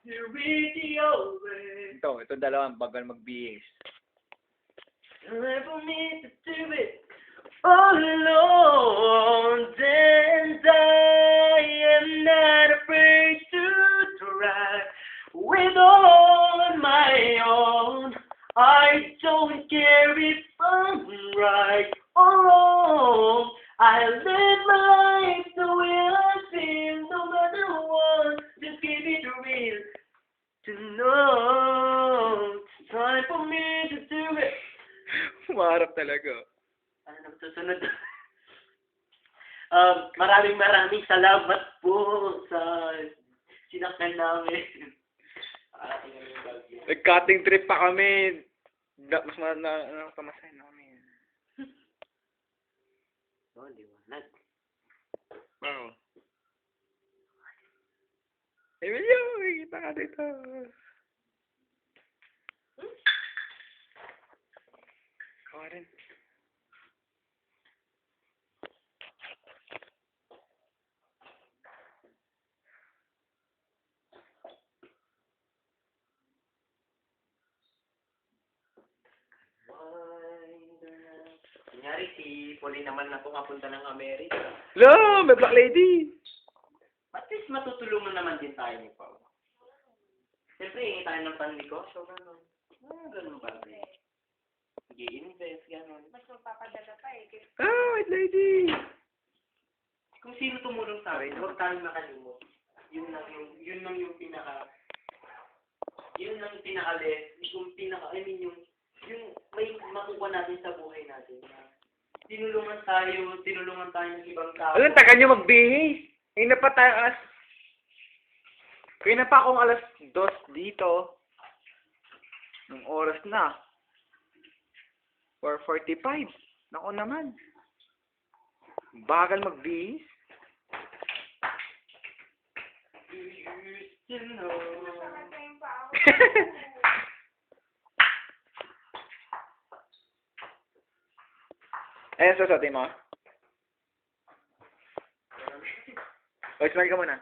the radio way. Ito dalawang bagal magbihis. Time for me to do it all alone, and I am not afraid to try with on my own. I don't care if I'm right or wrong. I live my life the way I feel, no matter what. Just give it real to know. It's time for me to do it. Maharap talaga. Ano na susunod? Maraming salamat po sa sinakyan namin. Nag-cutting trip pa kami. Mas pamasahin namin. Oh, liwanag. Wow. Emilio, kita ka dito. Kawa rin. Kunyari si Pauline naman na pumapunta ng Amerika. Lo, may black lady. At least matutulungan naman din tayo ni Pao. Siyempre, hingi tayo ng panegosyo, gano'n. Gano'n ba? Mag-i-invest, gano'n. Mas magpapadala pa eh. White lady. Kung sino tumulong sa akin, huwag tayong makalimot. Yun lang yung pinaka yung may makuha natin sa buhay natin. Tinulungan tayo ng ibang tao. Alam, taga nyo magbihis. Kaya na pa akong alas 2 dito. Nung oras na. 4:45. Nako naman. Bagal magbihis. You used to know. Ayan, sasatin mo. O, smile ka muna.